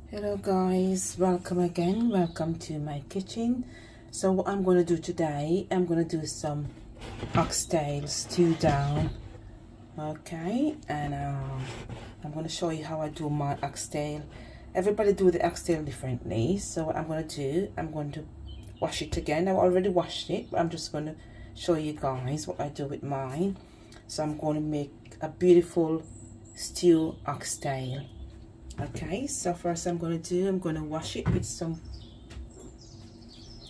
Hello guys, welcome again, welcome to my kitchen. So what I'm going to do today, I'm going to do some oxtail stew down. Okay, and I'm going to show you how I do my oxtail. Everybody do the oxtail differently. So what I'm going to do, I'm going to wash it again. I already washed it, but I'm just going to show you guys what I do with mine. So I'm going to make a beautiful stew oxtail. Okay, so first I'm going to wash it with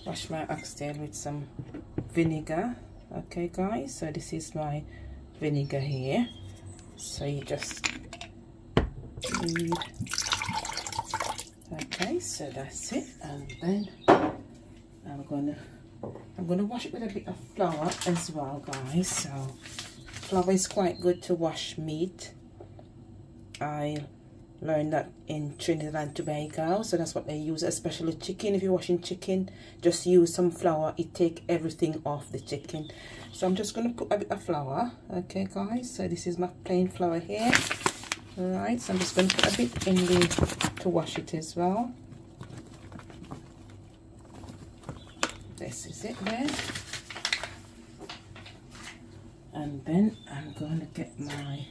wash my oxtail with some vinegar. Okay guys, so this is my vinegar here. So you just need, okay, so that's it. And then I'm gonna wash it with a bit of flour as well, guys. So flour is quite good to wash meat. I learned that in Trinidad and Tobago, so that's what they use, especially chicken. If you're washing chicken, just use some flour. It take everything off the chicken. So I'm just going to put a bit of flour. Okay guys, so this is my plain flour here. Alright, so I'm just going to put a bit in to wash it as well. This is it there. And then I'm going to get my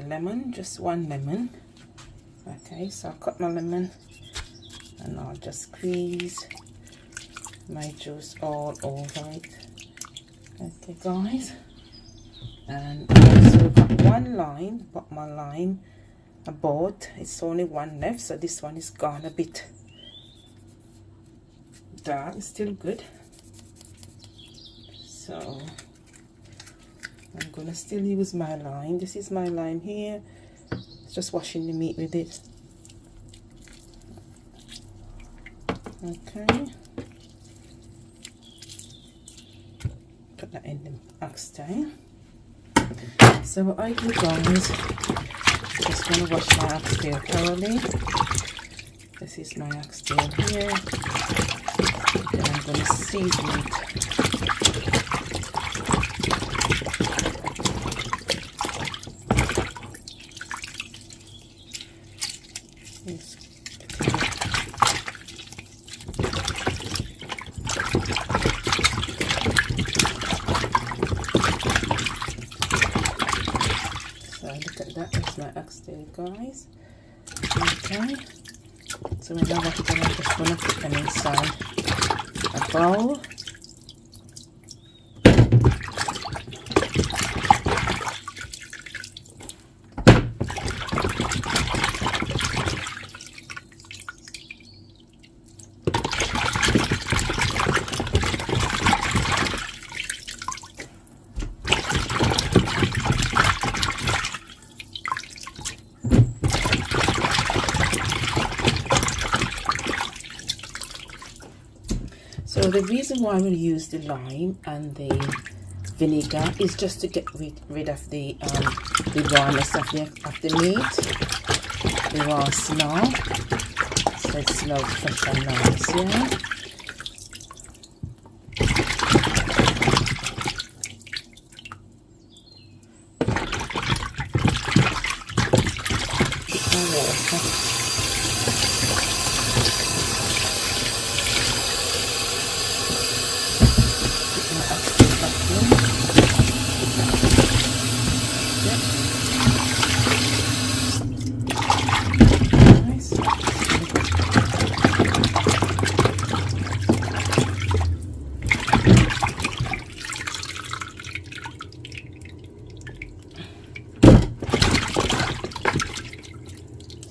lemon, just one lemon. Okay, so I'll cut my lemon and I'll just squeeze my juice all over it. Okay guys, and I also got one lime, but my lime I bought, it's only one left, so this one is gone a bit dark. It's still good, so I'm gonna still use my lime. This is my lime here. It's just washing the meat with it. Okay. Put that in the oxtail. So what I do, guys, I'm just gonna wash my oxtail thoroughly. This is my oxtail here. Then I'm gonna season it. So look at that, that's my oxtail, guys. Okay, so when I wash it, I'm just going to put them inside a bowl. So the reason why we use the lime and the vinegar is just to get rid of the rawness of the meat, the raw smell, so it smells fresh and nice, yeah.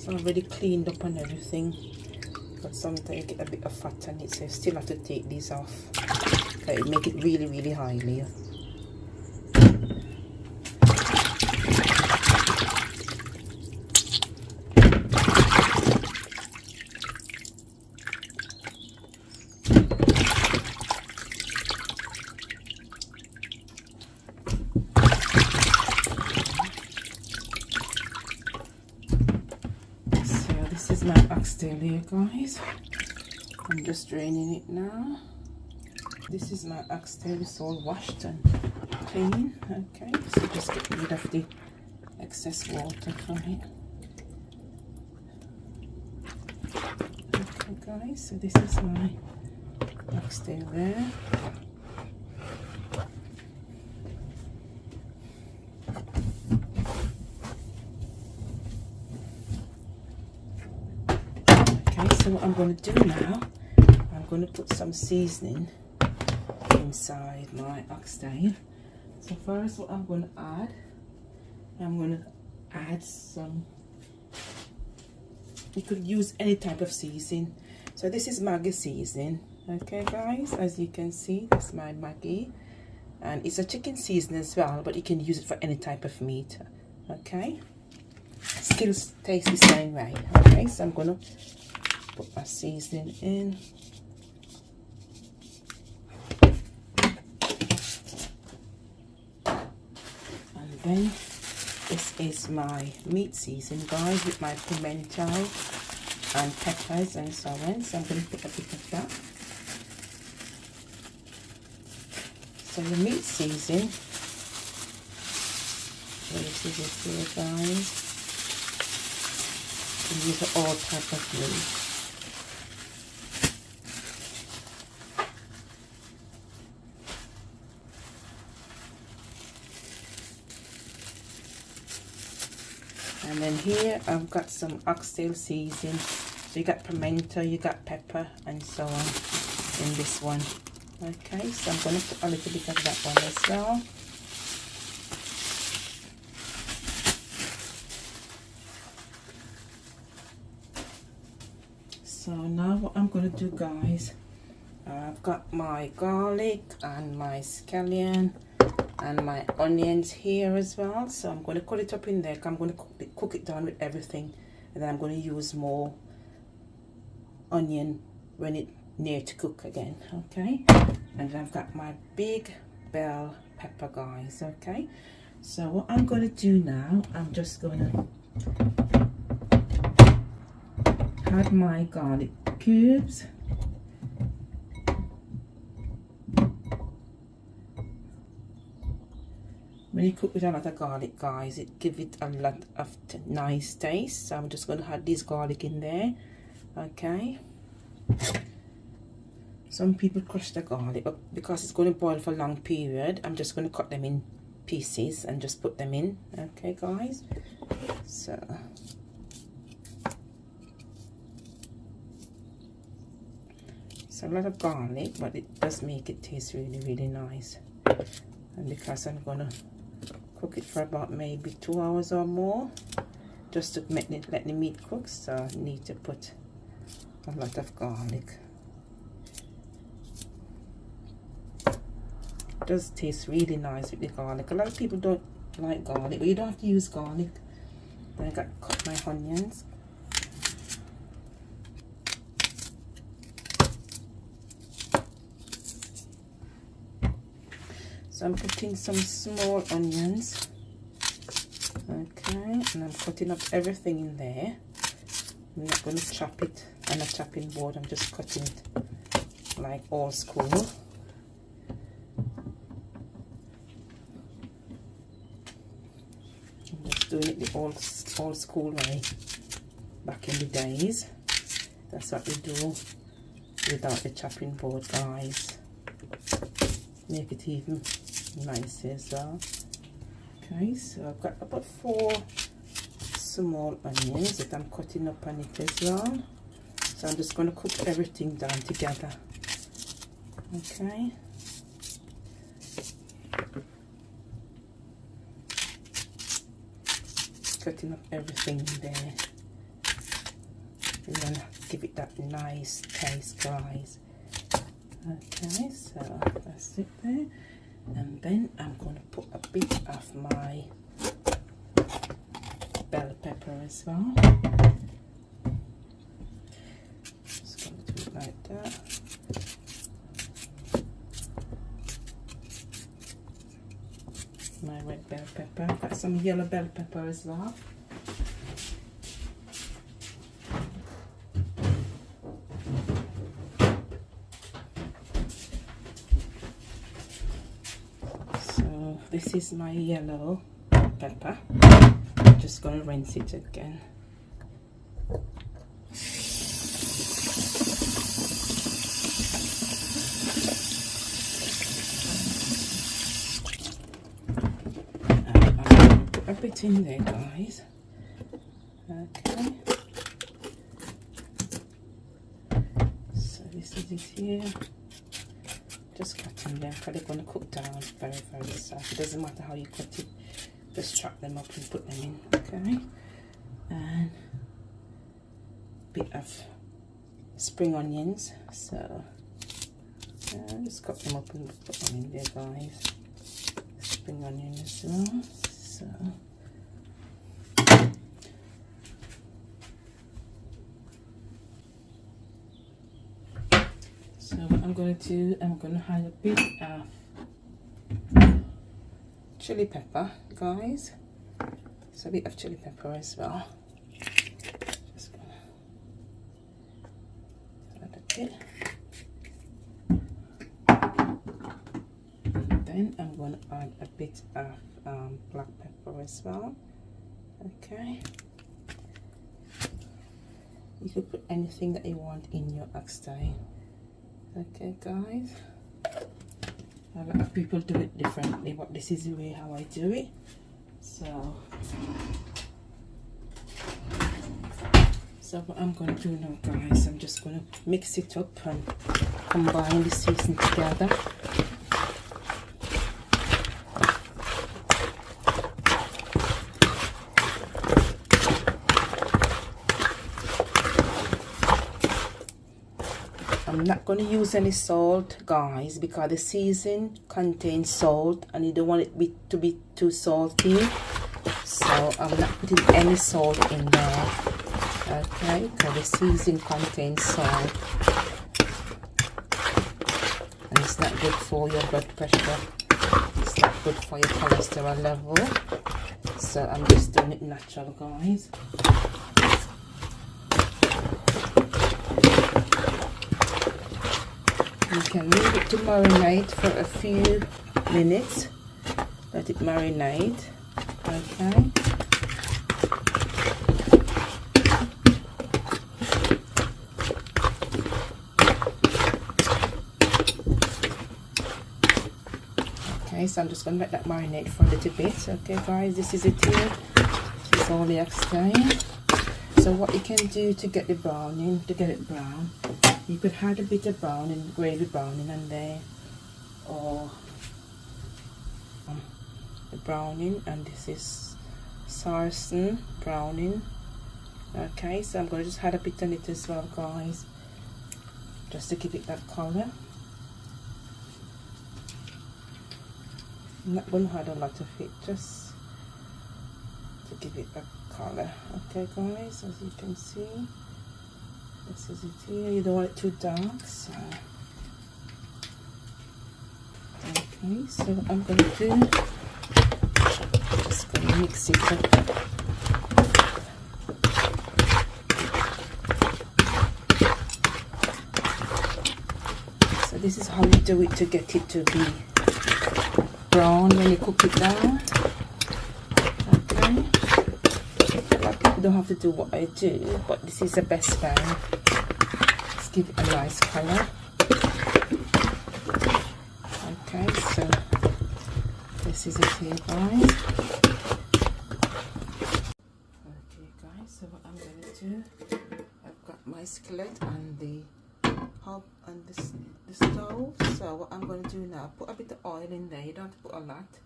Already cleaned up and everything, but sometimes you get a bit of fat on it, so you still have to take these off. Okay, make it really highly. This is my oxtail here, guys. I'm just draining it now. This is my oxtail. It's all washed and clean. Okay, so just get rid of the excess water from it. Okay guys, so this is my oxtail there. Okay, so what I'm going to do now, I'm going to put some seasoning inside my oxtail. So first what I'm going to add, I'm going to add some, you could use any type of seasoning. So this is Maggi seasoning. Okay guys, as you can see, that's my Maggi, and it's a chicken seasoning as well, but you can use it for any type of meat. Okay, still tastes the same way. Okay, so I'm gonna put my seasoning in. And then this is my meat seasoning, guys, with my pimento and peppers and so on. So I'm going to put a bit of that. So the meat seasoning, this is it here, guys. You can use all type of meat. And then here I've got some oxtail seasoning. So you got pimento, you got pepper and so on in this one. Okay, so I'm going to put a little bit of that one as well. So now what I'm going to do, guys, I've got my garlic and my scallion and my onions here as well. So I'm going to cut it up in there. I'm going to cook it down with everything, and then I'm going to use more onion when it's near to cook again. Okay, and then I've got my big bell pepper, guys. Okay, so what I'm going to do now, I'm just going to add my garlic cubes. When you cook with a lot of garlic, guys, it gives it a lot of nice taste. So I'm just going to add this garlic in there. Okay. Some people crush the garlic, but because it's going to boil for a long period, I'm just going to cut them in pieces and just put them in. Okay, guys. So it's a lot of garlic, but it does make it taste really, really nice. And because I'm going to cook it for about maybe 2 hours or more, just to make it, let the meat cook, so I need to put a lot of garlic. It does taste really nice with the garlic. A lot of people don't like garlic, but you don't have to use garlic. Then I got to cut my onions. So I'm putting some small onions. Okay, and I'm cutting up everything in there. I'm not going to chop it on a chopping board. I'm just cutting it like old school. I'm just doing it the old school way. Back in the days, that's what we do without the chopping board, guys. Make it even nicer as well. Okay, so I've got about 4 small onions that I'm cutting up on it as well. So I'm just going to cook everything down together. Okay. Cutting up everything in there. We're going to give it that nice taste, guys. Okay, so that's it there. And then I'm going to put a bit of my bell pepper as well. Just going to do it like that. My red bell pepper. I've got some yellow bell pepper as well. This is my yellow pepper. I'm just going to rinse it again. it in there, guys. Okay. So this is it here. Just cut in there because they're going to cook down very, very soft. It doesn't matter how you cut it. Just chop them up and put them in. Okay. And bit of spring onions. So just cut them up and put them in there, guys. Spring onion as well. So what I'm going to do, I'm going to add a bit of chili pepper, guys. So a bit of chili pepper as well. Just going to add a bit. Then I'm going to add a bit of black pepper as well. Okay. You could put anything that you want in your oxtail. Okay, guys. A lot of people do it differently, but this is the way how I do it. So what I'm going to do now, guys, I'm just going to mix it up and combine the seasoning together. I'm not going to use any salt, guys, because the season contains salt and you don't want it to be too salty. So I'm not putting any salt in there. Okay, because the season contains salt. And it's not good for your blood pressure. It's not good for your cholesterol level. So I'm just doing it natural, guys. You can leave it to marinate for a few minutes. Let it marinate. Okay. Okay, so I'm just going to let that marinate for a little bit. Okay, guys, this is it here. This is all the oxtail. So what you can do to get the browning, to get it brown, you could add a bit of browning, grated browning on there, or the browning, and this is sarsen browning. Okay, so I'm going to just add a bit on it as well, guys, just to give it that color. I'm not going to add a lot of it, just to give it that color. Okay, guys, as you can see, this is it here. You don't want it too dark, so okay. So what I'm going to do, just going to mix it up. So this is how you do it to get it to be brown when you cook it down. Okay. A lot of people don't have to do what I do, but this is the best way. Just give it a nice color. Okay, so this is it here, guys. Okay, guys, so what I'm going to do, I've got my skillet and the hob and the stove. So what I'm going to do now, put a bit of oil in there. You don't have to put a lot.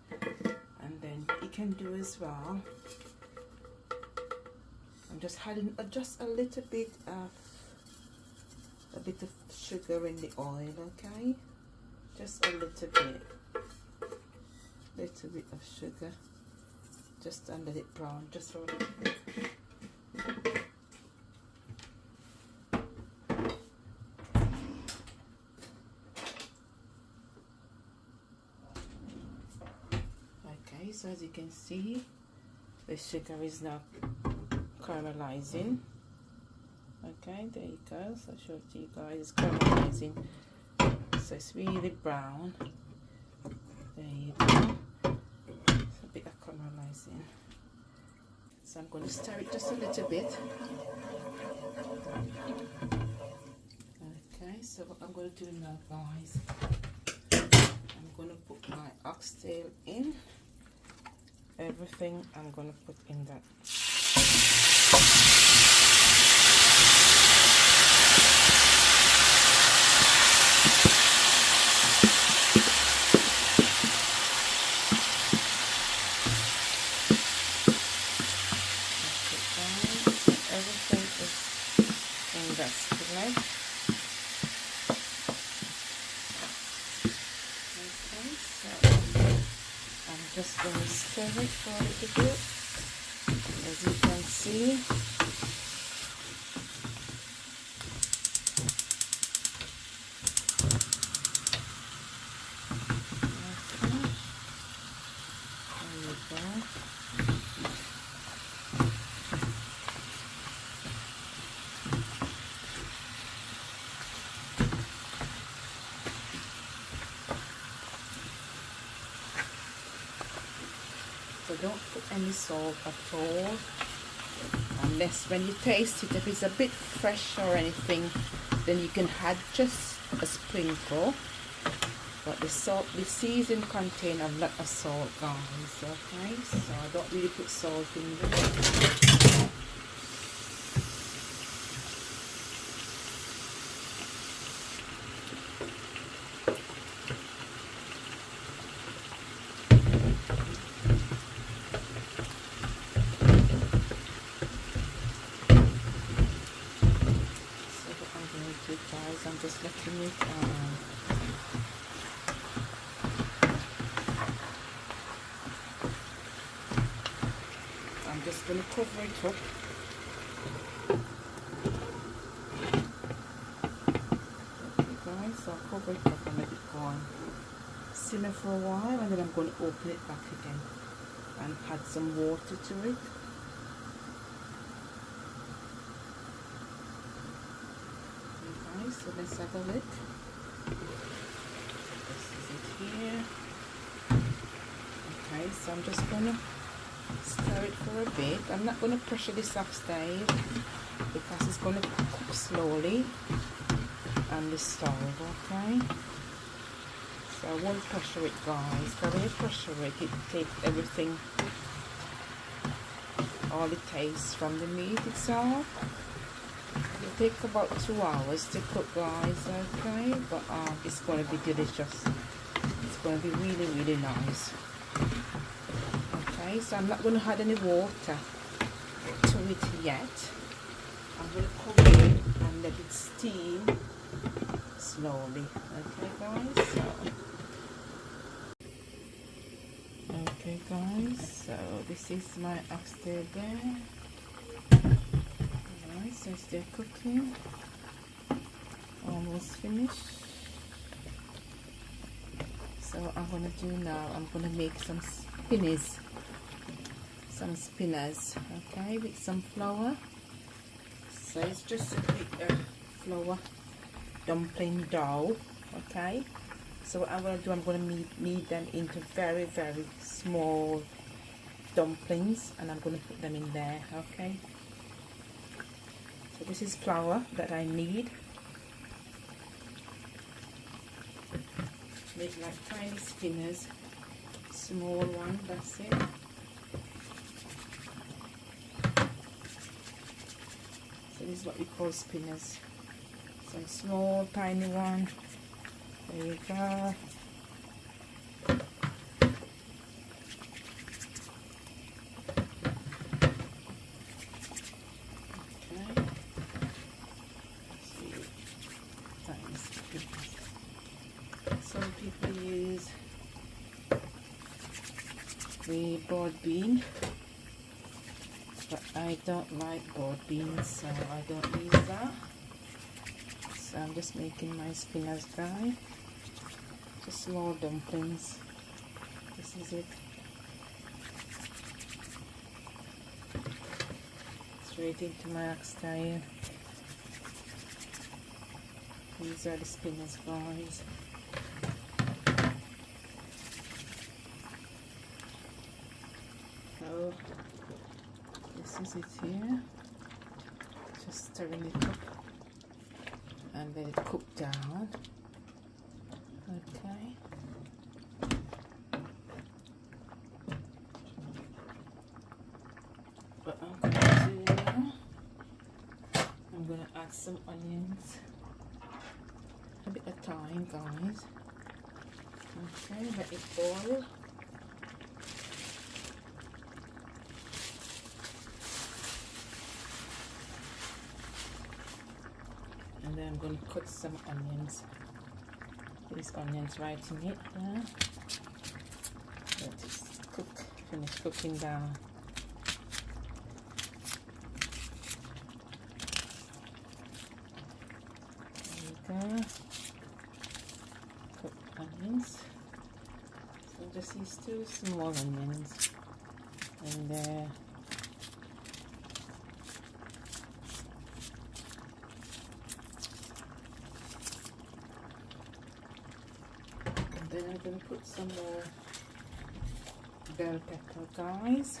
And then you can do as well, I'm just adding just a little bit of sugar in the oil. Okay, just a little bit of sugar, just to let it brown just for a little bit. Okay, so as you can see, the sugar is now caramelizing. Okay, there you go. So I showed you guys, it's caramelizing. So it's really brown. There you go. It's a bit of caramelizing. So I'm going to stir it just a little bit. Okay, so what I'm going to do now, guys, I'm going to put my oxtail in. everything I'm gonna put in that. Everything is in that skillet. Okay, so I'm just going to stir it for a little bit, as you can see. Okay, there you go. So don't put any salt at all, unless when you taste it, if it's a bit fresh or anything, then you can add just a sprinkle. But the season contain a lot of salt, guys. Okay, so I don't really put salt in there. Guys, I'm just letting it I'm just going to cover it up. Okay guys, so I'll cover it up and let it go on simmer for a while, and then I'm going to open it back again and add some water to it. So let's have a look. This is it here. Okay, so I'm just gonna stir it for a bit. I'm not gonna pressure this oxtail because it's gonna cook slowly on the stove. Okay, so I won't pressure it, guys. But when you pressure it, it takes everything, all the taste from the meat itself. It takes about 2 hours to cook, guys. Okay, but it's going to be delicious. It's going to be really, really nice. Okay, so I'm not going to add any water to it yet. I'm going to cover it and let it steam slowly. Okay, guys. Okay, guys. So this is my oxtail there. Since they're cooking, almost finished. So what I'm gonna do now, I'm gonna make some spinners, okay, with some flour. So it's just a bit of flour dumpling dough, okay. So what I'm gonna do, I'm gonna knead them into very, very small dumplings, and I'm gonna put them in there, okay. So this is flour that I need. Make like tiny spinners, small one, that's it. So this is what we call spinners. Some small tiny one. There you go. Some people use the broad bean, but I don't like broad beans, so I don't use that. So I'm just making my spinners, guys. Just small dumplings. This is it. Straight into my oxtail. These are the spinners, guys. So this is it here. Just stirring it up and let it cook down. Okay. gonna add some onions, a bit of thyme, guys. Okay, let it boil. And then I'm going to cut some onions. These onions right in it. Yeah. Let it cook, finish cooking down. There we go. Cooked onions. So just these 2 small onions in there. Then I'm going to put some more bell pepper, guys.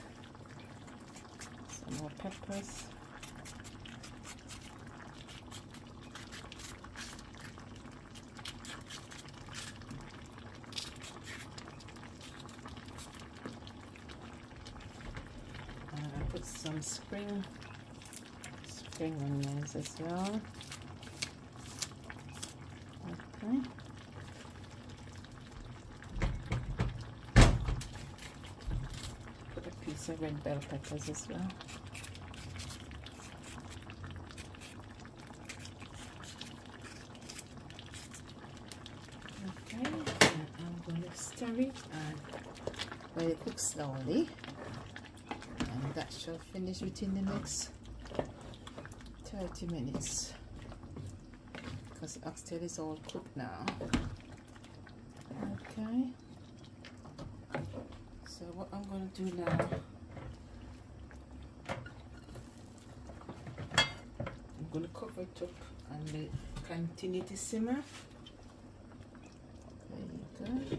Some more peppers. And I put some spring onions as well. Okay. Piece of red bell peppers as well. Okay, and I'm going to stir it and let it cook slowly, and that shall finish within the next 30 minutes because the oxtail is all cooked now. Okay. So what I'm going to do now, I'm going to cover it up and continue to simmer. There you go.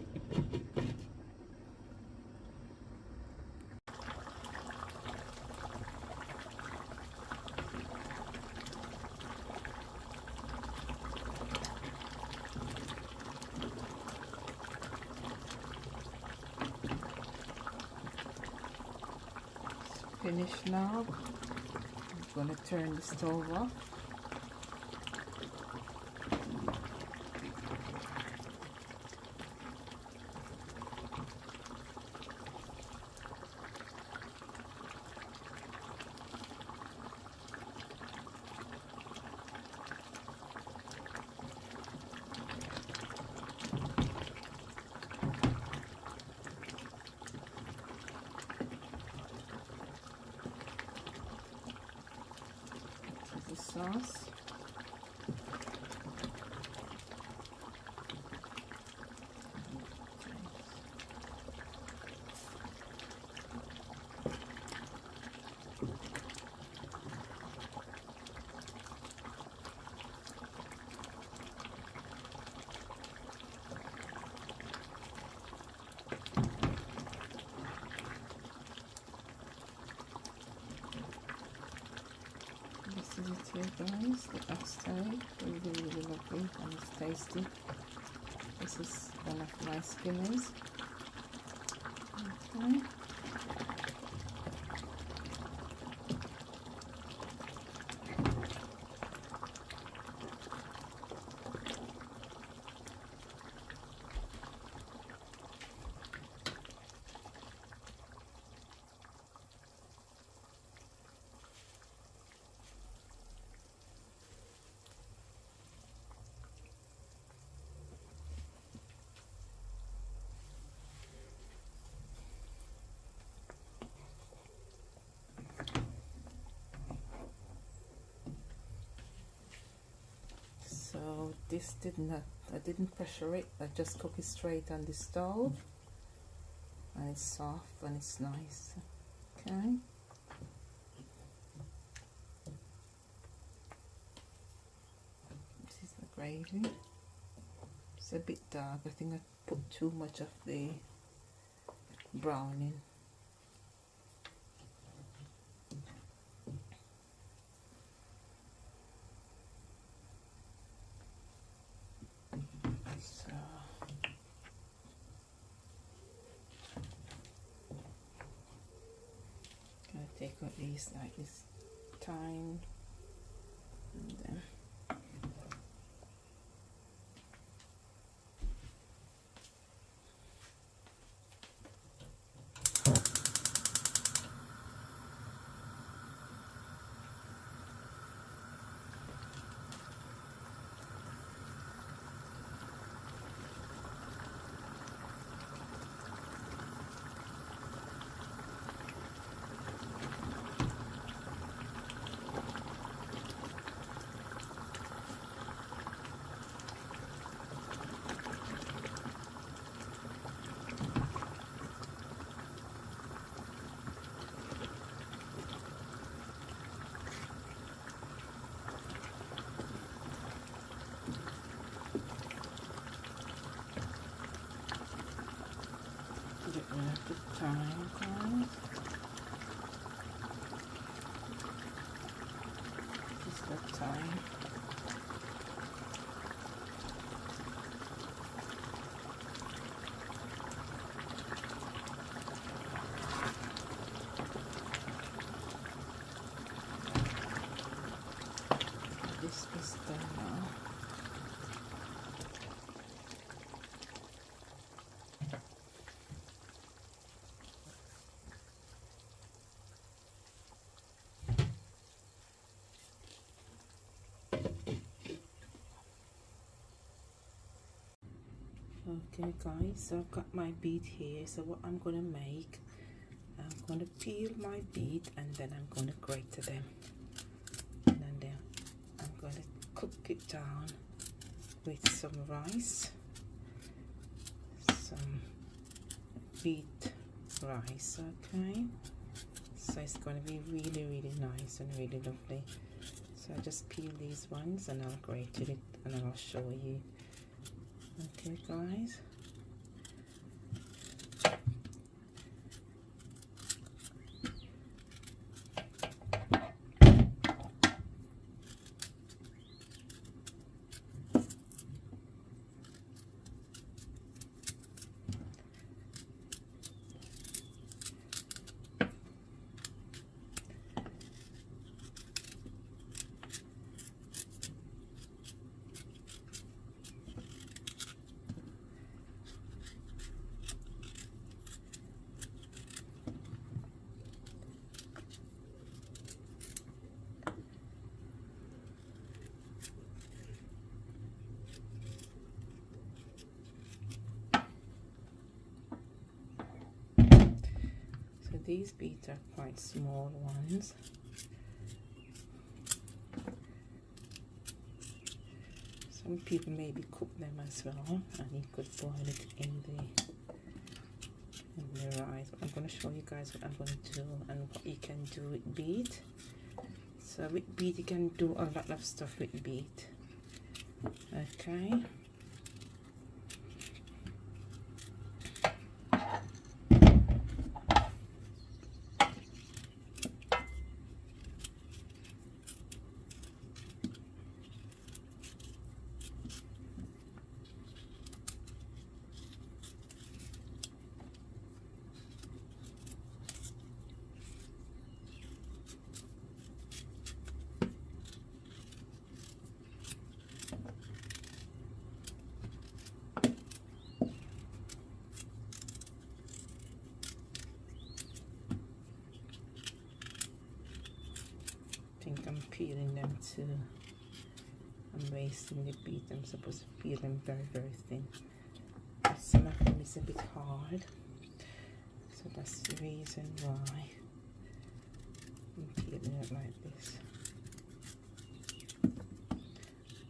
Finished now. I'm going to turn the stove off. The sauce. This is it here, guys, the oxtail, really lovely and it's tasty. This is one of my skimmers. Okay. So this I didn't pressure it, I just cook it straight on the stove, and it's soft and it's nice. Okay. This is the gravy. It's a bit dark, I think I put too much of the browning. So gonna take out these like this thyme and time. This is done now. Okay guys, so I've got my beet here. So what I'm going to make, I'm going to peel my beet and then I'm going to grate them. And then I'm going to cook it down with some rice, some beet rice, okay? So it's going to be really nice and really lovely. So I just peel these ones and I'll grate it and I'll show you. Okay guys. These beets are quite small ones. Some people maybe cook them as well, and you could boil it in the rice. I'm going to show you guys what I'm going to do and what you can do with beet. So with beet you can do a lot of stuff with beet. Okay. I'm peeling them too. I'm wasting the beet. I'm supposed to peel them very thin. But some of them is a bit hard, so that's the reason why I'm peeling it like this.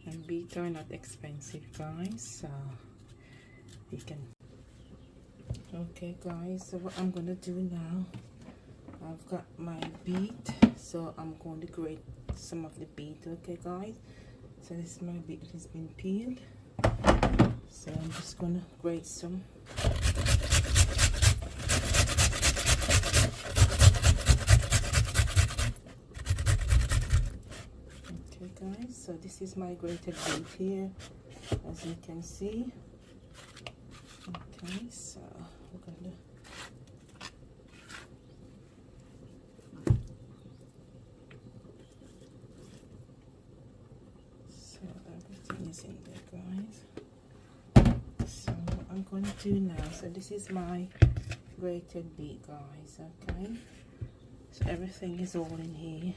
And beet are not expensive, guys, so you can. Okay guys, so what I'm gonna do now, I've got my beet, so I'm going to grate some of the beet. Okay guys, so this is my beet that has been peeled, so I'm just going to grate some. Okay guys, so this is my grated beet here, as you can see. Okay, so we're going to is in there, guys. So what I'm going to do now, so this is my grated beet, guys. Okay, so everything is all in here.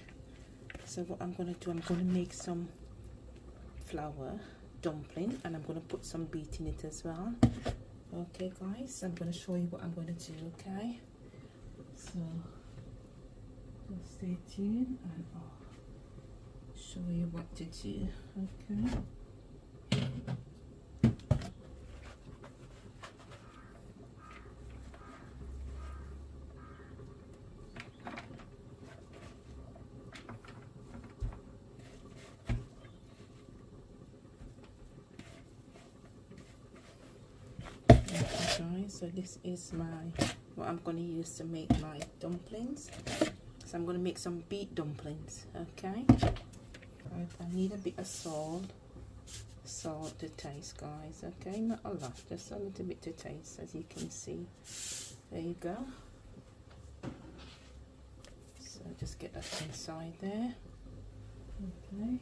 So what I'm going to do, I'm going to make some flour dumpling, and I'm going to put some beet in it as well. Okay guys, so I'm going to show you what I'm going to do. Okay, so just stay tuned and I'll show you what to do. Okay. Guys, so this is my what I'm going to use to make my dumplings. So I'm going to make some beet dumplings. Okay, right, I'm need a bit of salt to taste, guys. Okay, not a lot, just a little bit to taste, as you can see. There you go. So just get that inside there. Okay.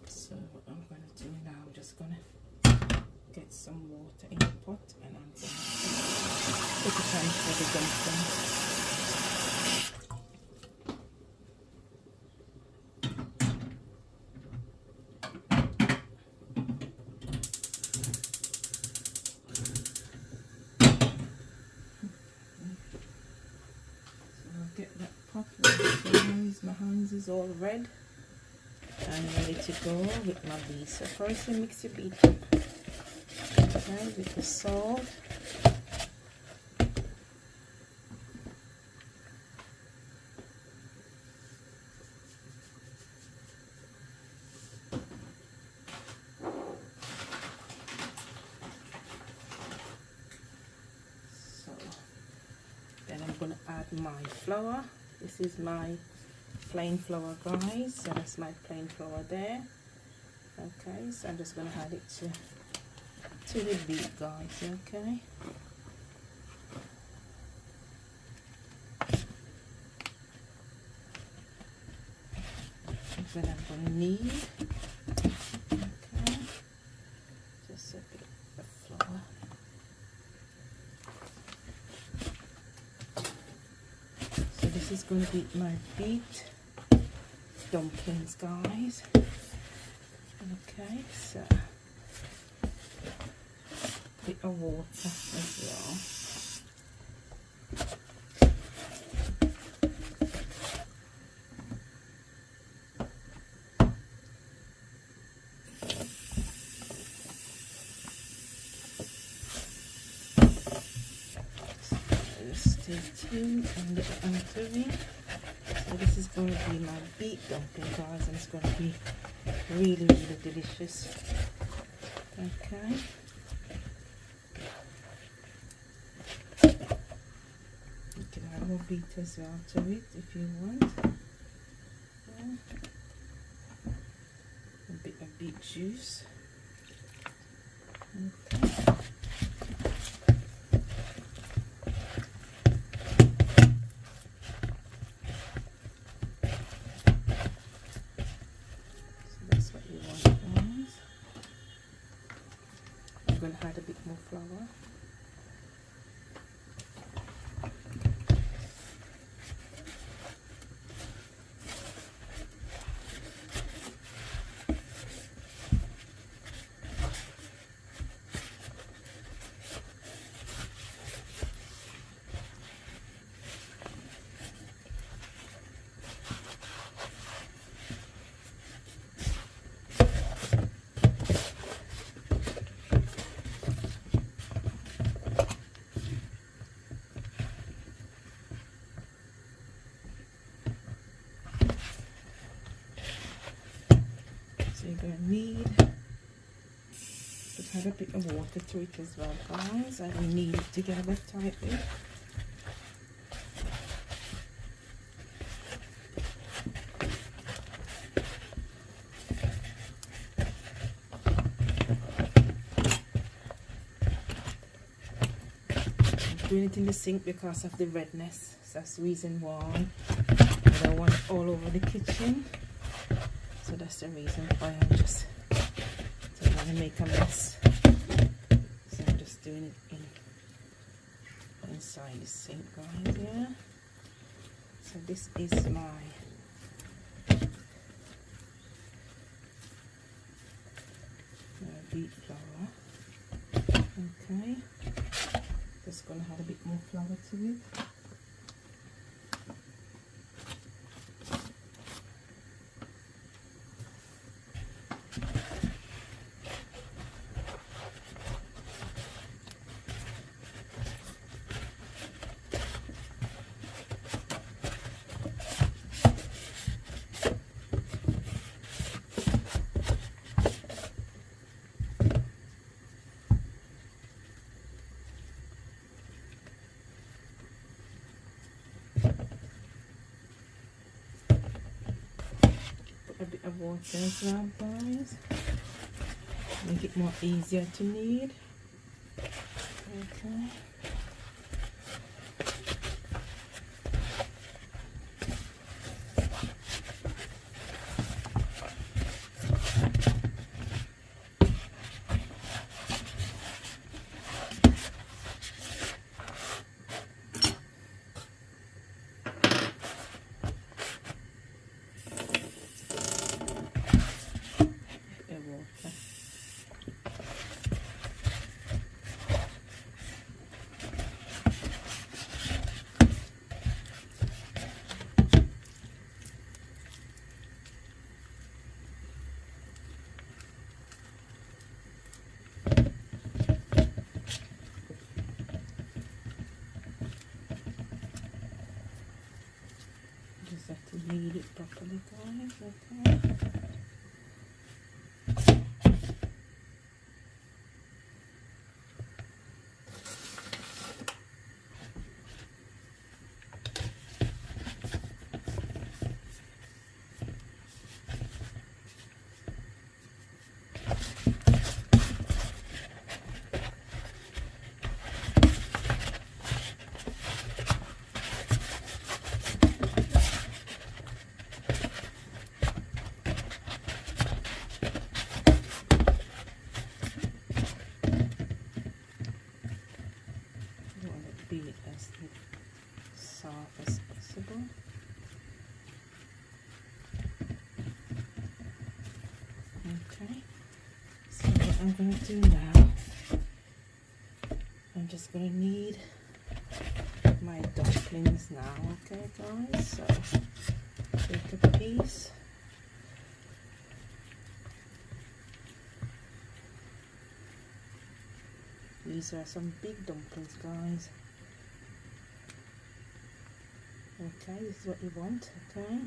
So what I'm going to do now, I'm just going to get some water in the pot, and I'm going to put it on for the dumpling. Get that pot ready. My hands is all red and ready to go with my beet. So first you mix your beet up, okay, with the salt. Then I'm going to add my flour. This is my plain flour, guys. So that's my plain flour there. Okay, so I'm just going to add it to the beet, guys. Okay. Then I'm going to need, okay, just a bit of flour. This is going to be my beet dumplings, guys. Okay, so a bit of water as well. Stay tuned and get it entering. So this is going to be my beet dumpling, guys, and it's going to be really, really delicious. Okay. You can add more beet as well to it if you want. Yeah. A bit of beet juice. Okay. I'm going to add a bit more flour. So you're going to need to add a bit of water to it as well, guys, and we need it together tightly. I'm doing it in the sink because of the redness, so that's the reason why. I don't want it all over the kitchen. So that's the reason why I'm just don't want to make a mess. So I'm just doing it inside the sink, guys. Yeah. So this is my beet flour. Okay. Just gonna add a bit more flour to it. of water as well, guys. Make it more easier to knead. Okay. Just have to knead it properly, guys. Okay. Be as soft as possible. Okay, so what I'm going to do now, I'm just going to knead my dumplings now. Okay, guys, so take a piece. These are some big dumplings, guys. Okay, this is what you want, okay?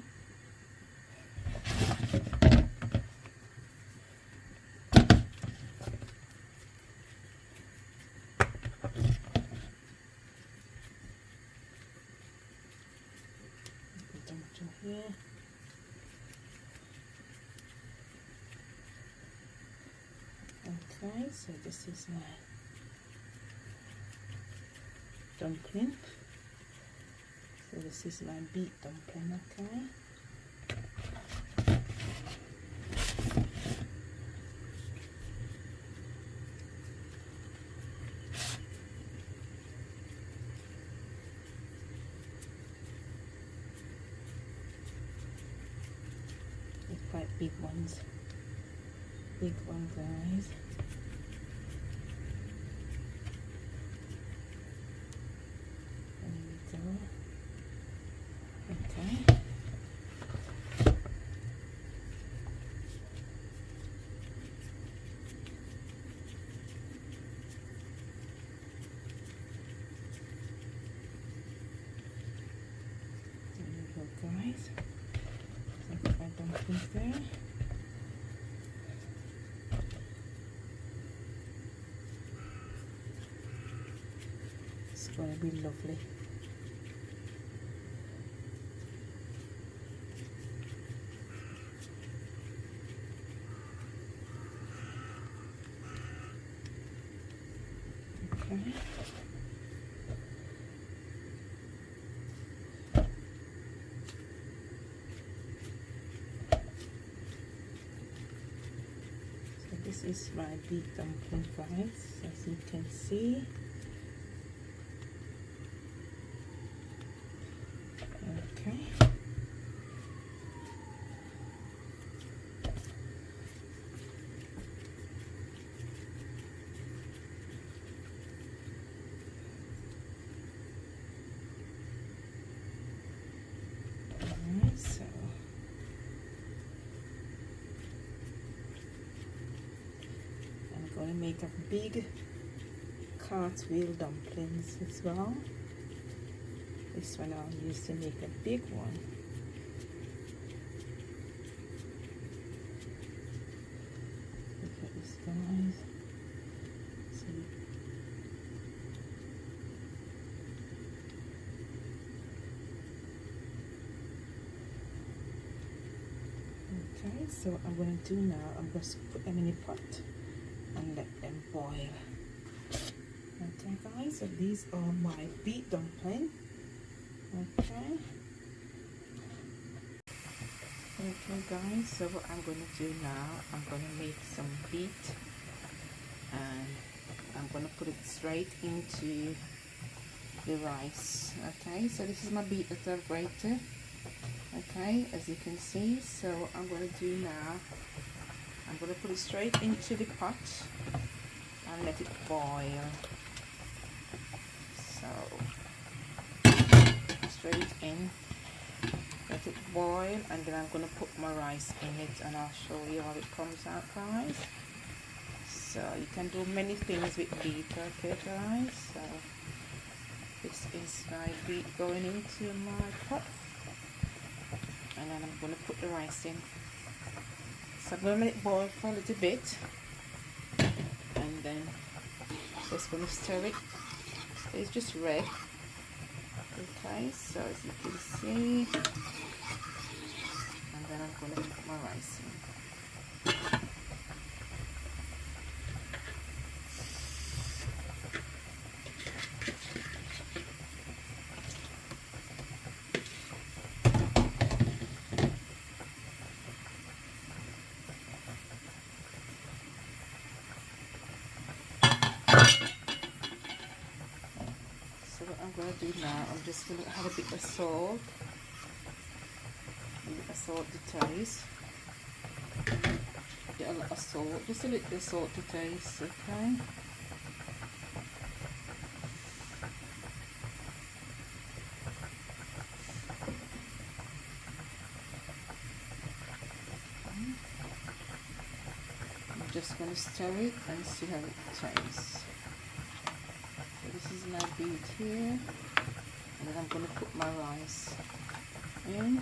Put them to here. Okay, so this is my dumpling. So this is my beet dumpling, okay? They're quite big ones. Big one, guys. There we go. Okay. There you go, guys. So I've got my dumplings there. It's going to be lovely. Okay. So this is my beet dumpling, guys, as you can see. Okay. So I'm going to make a big cartwheel dumplings as well. This one I'll use to make a big one. Look at this, guys. See? Okay, so what I'm going to do now, I'm going to put them in a pot and let them boil. Okay guys, so these are my beet dumpling. Okay guys, so what I'm going to do now, I'm going to make some beet and I'm going to put it straight into the rice. Okay, so this is my beet that I've grated. Okay, as you can see, so what I'm going to do now, I'm going to put it straight into the pot and let it boil. So straight in, let it boil, and then I'm going to put my rice in it and I'll show you how it comes out, guys. So you can do many things with beet, okay guys. So this is my beet going into my pot, and then I'm going to put the rice in. So I'm going to let it boil for a little bit, and then just going to stir it. So it's just red. Okay, so as you can see, and then I'm going to put my rice in. So what I'm going to do now, I'm just going to have a bit of salt. To taste. Get a lot of salt, just a little bit of salt to taste, okay? I'm just going to stir it and see how it tastes. So this is my beet here, and then I'm going to put my rice in.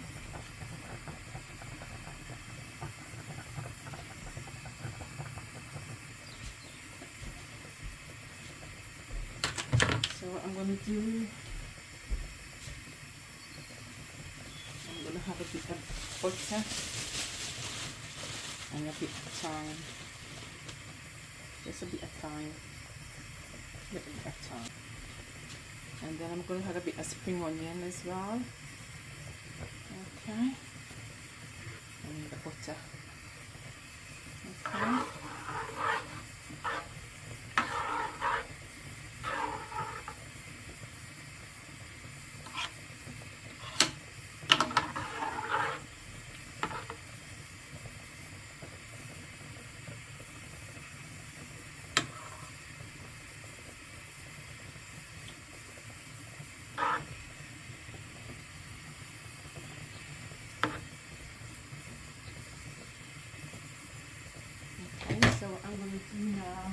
So what I'm going to do, I'm going to have a bit of butter and a bit of thyme, just a bit of thyme, and then I'm going to have a bit of spring onion as well, okay, and the butter, okay. So what I'm going to do now,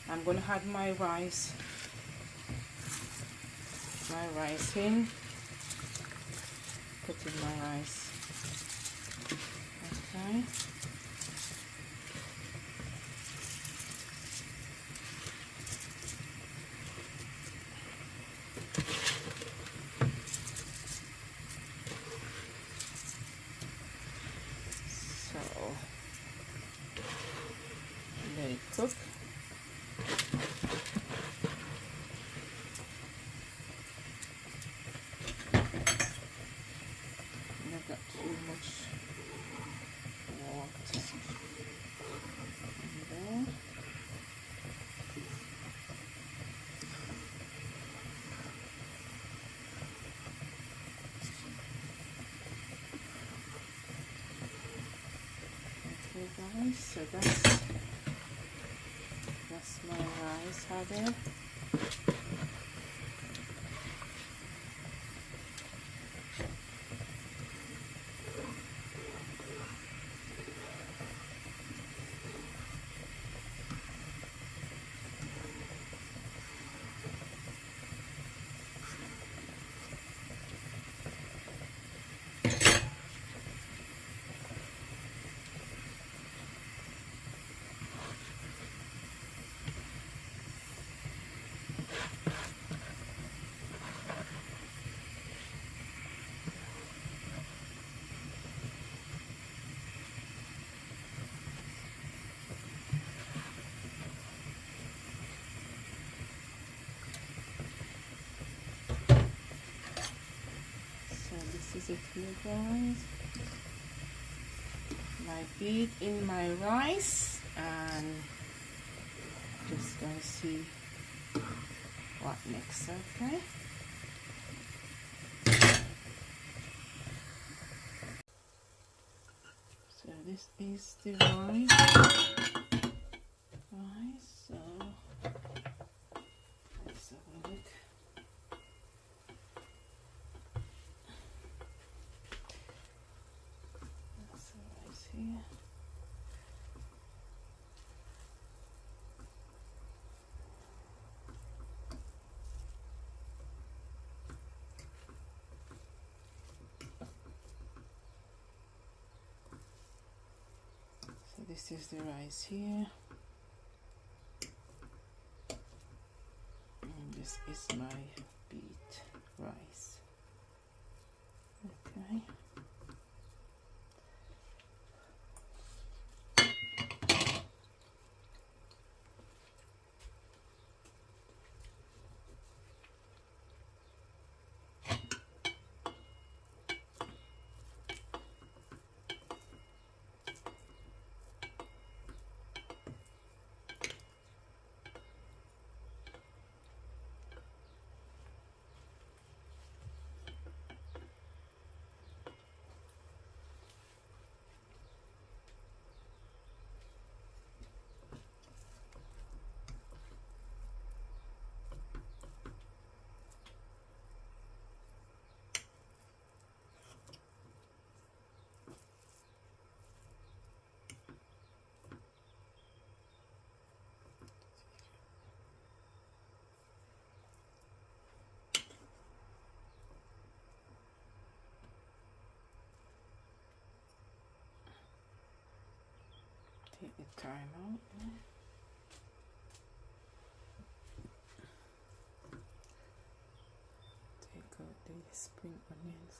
I'm going to add my rice in, put in my rice, okay. Let it cook. Not got too much water in there. Okay guys, so that's my rice added. this is it here, guys. My beet in my rice, and just gonna see what next. Okay. So this is the rice. So let's have a look. That's the rice here. So this is the rice here. This is my beet rice. Okay. Take the time out. Take out the spring onions.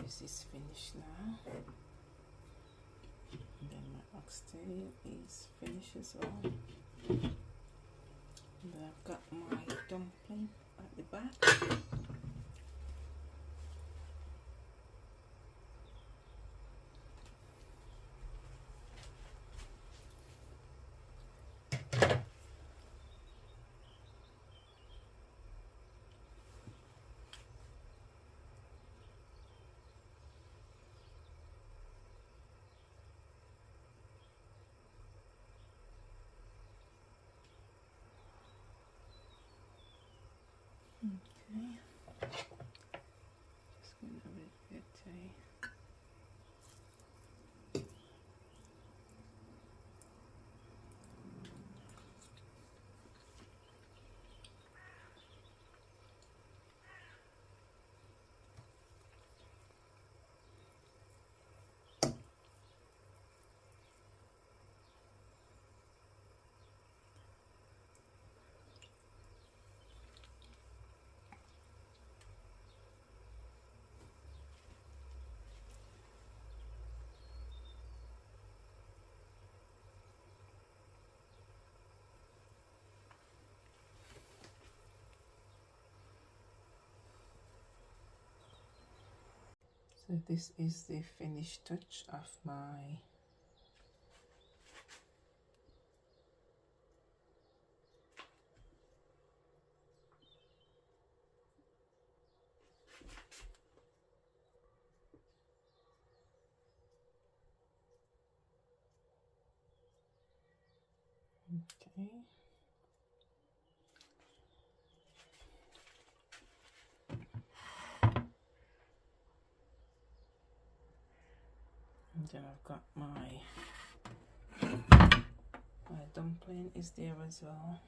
This is finished now. And then my oxtail is finished as well. And then I've got my dumpling at the back. Okay. Just going to get a So this is the finished touch of my okay. then I've got my dumpling is there as well.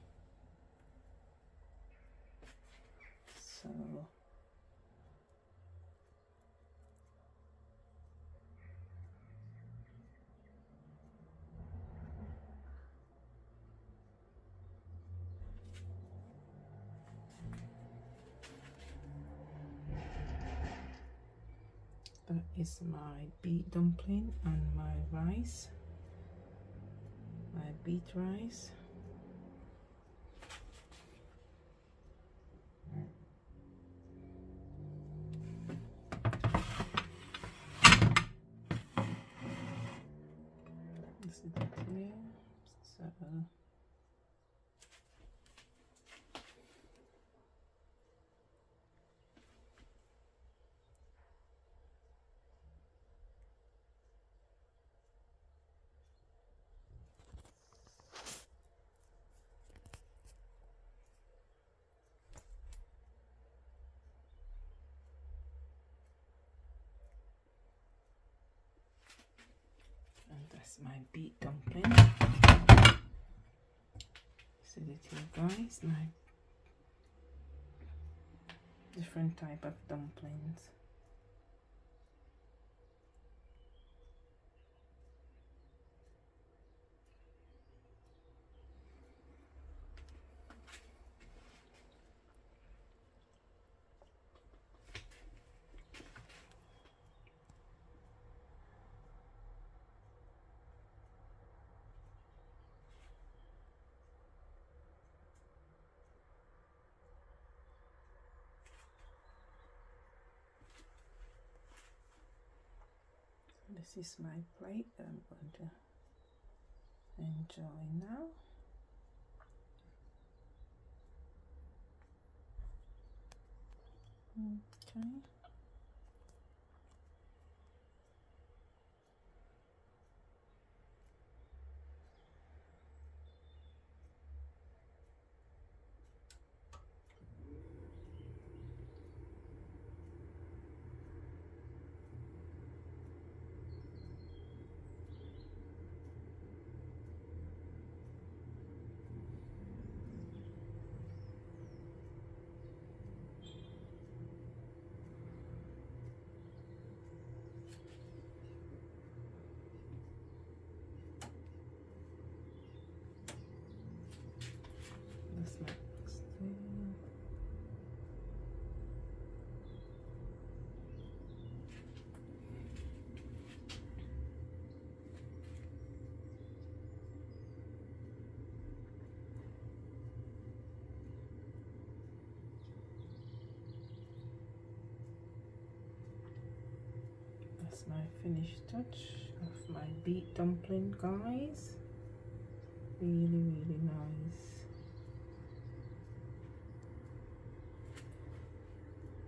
So that is my beet dumpling and my rice, my beet rice. This is it here. So and that's my beet dumpling. See it here, guys, my different type of dumplings. This is my plate that I'm going to enjoy now. Okay. That's my oxtail. That's my finished touch of my beet dumpling, guys. Really nice.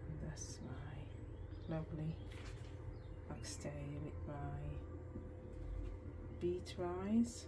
And that's my lovely oxtail with my beet rice.